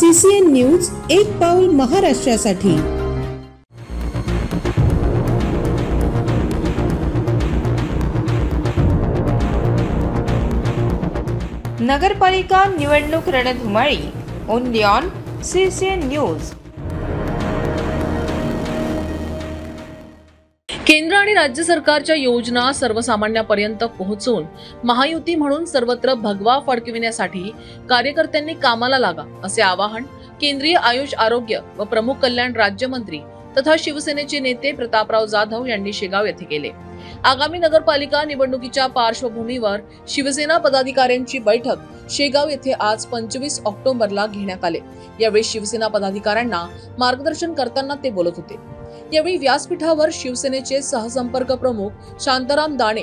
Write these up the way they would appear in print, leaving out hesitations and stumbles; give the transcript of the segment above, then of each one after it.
CCN news, एक पाऊल महाराष्ट्रासाठी। नगरपालिका निवडणूक रणधुमाळी ओनली ऑन CCN न्यूज। केंद्र आणि राज्य सरकारच्या योजना सर्वसामान्यांपर्यंत पोहोचवून महायुती म्हणून सर्वत्र भगवा फडकविण्यासाठी कार्यकर्त्यांनी कामाला लागा, असे आवाहन केंद्रीय आयुष आरोग्य व प्रमुख कल्याण राज्यमंत्री तथा शिवसेनेचे नेते प्रतापराव जाधव यांनी शेगाव येथे केले। आगामी नगरपालिका निवडणुकीच्या पार्श्वभूमीवर शिवसेना पदाधिकाऱ्यांची बैठक शेगाव येथे आज 25 ऑक्टोबरला घेण्यात आले। यावेळी शिवसेना पदाधिकाऱ्यांना मार्गदर्शन करताना ते बोलत होते। यावेळी व्यासपीठावर शिवसेनेचे सहसंपर्क प्रमुख शांताराम दाणे,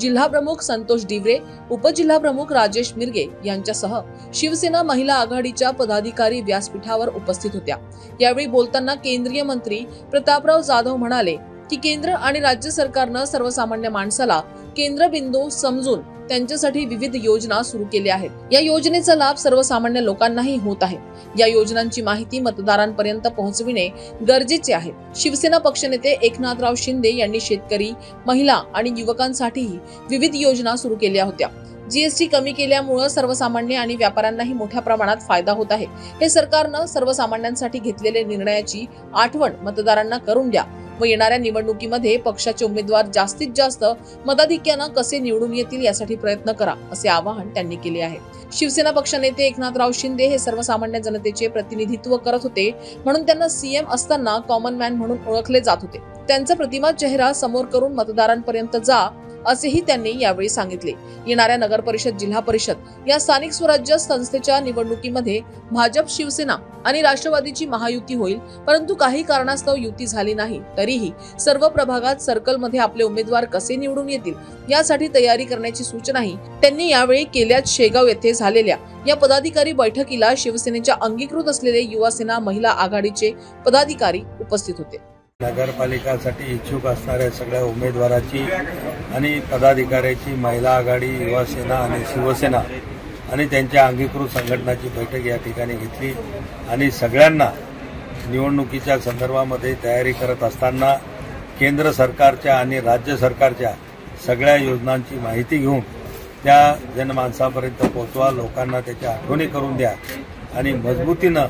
जिल्हा प्रमुख संतोष डिवरे, उपजिल्हा प्रमुख राजेश मिरगे यांच्यासह शिवसेना महिला आघाडीच्या पदाधिकारी व्यासपीठावर उपस्थित होत्या। यावेळी बोलताना केंद्रीय मंत्री प्रतापराव जाधव म्हणाले की केंद्र आणि राज्य सरकारनं सर्वसामान्य माणसाला केंद्रबिंदू समजून त्यांच्यासाठी विविध योजना सुरू केल्या आहेत। या योजनेचा लाभ सर्वसामान्य लोकांनाही होत आहे। या योजनांची माहिती मतदारांपर्यंत पोहोचविणे गरजेचे आहे। शिवसेना पक्षनेते एकनाथराव शिंदे यांनी शेतकरी, महिला आणि युवकांसाठीही विविध योजना सुरू केल्या होत्या। GST कमी केल्यामुळे सर्वसामान्य आणि व्यापाऱ्यांनाही मोठ्या प्रमाणात फायदा होत आहे। हे सरकारनं सर्वसामान्यांसाठी घेतलेले निर्णयाची आठवण मतदारांना करून द्या व येणाऱ्या निवडणुकीमध्ये पक्षाचे उमेदवार जास्तीत जास्त मताधिक्यानं कसे निवडून येतील यासाठी प्रयत्न करा, असे आवाहन त्यांनी केले आहे। शिवसेना पक्षनेते एकनाथराव शिंदे हे सर्वसामान्य जनतेचे प्रतिनिधित्व करत होते, म्हणून त्यांना CM असताना कॉमन मॅन म्हणून ओळखले जात होते। त्यांचा प्रतिमा चेहरा समोर करून मतदारांपर्यंत जा, असेही त्यांनी यावेळी सांगितले। येणाऱ्या नगर परिषद, जिल्हा परिषद या स्थानिक स्वराज्य संस्थेच्या निवडणुकीमध्ये भाजप, शिवसेना आणि राष्ट्रवादीची महायुती होईल, परंतु काही कारणास्तव युती झाली नाही तरीही सर्व प्रभागात सर्कलमध्ये आपले उमेदवार कसे निवडून येतील यासाठी तयारी करण्याची सूचनाही त्यांनी यावेळी केल्यात। शेगाव येथे झालेल्या या पदाधिकारी बैठकीला शिवसेनेच्या अंगीकृत असलेले युवासेना महिला आघाडीचे पदाधिकारी उपस्थित होते। नगरपालिकासाठी इच्छुक असणाऱ्या सगळ्या उमेदवाराची आणि पदाधिकाऱ्याची महिला आघाडी, युवासेना आणि शिवसेना आणि त्यांच्या अंगीकृत संघटनाची बैठक या ठिकाणी घेतली आणि सगळ्यांना निवडणुकीच्या संदर्भामध्ये तयारी करत असताना केंद्र सरकारच्या आणि राज्य सरकारच्या सगळ्या योजनांची माहिती घेऊन त्या जनमानसापर्यंत पोहोचवा, लोकांना त्याच्या आठवणी करून द्या आणि मजबूतीनं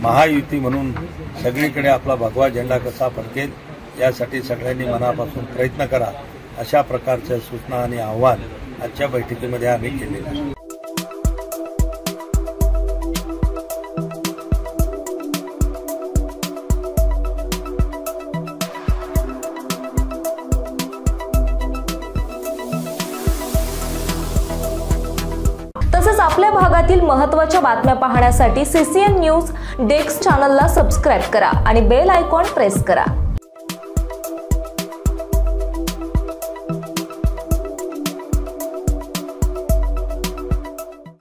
महायुती म्हणून सगळीकडे आपला भगवा झेंडा कसा फडकेल यासाठी सगळ्यांनी मनापासून प्रयत्न करा, अशा प्रकारच्या सूचना आणि आव्हान आजच्या बैठकीमध्ये आम्ही केलेले आहे। तसेच आपल्या भागातील महत्त्वाच्या बातम्या पाहण्यासाठी CCN न्यूज डेस्क चॅनलला सबस्क्राइब करा आणि बेल आयकॉन प्रेस करा।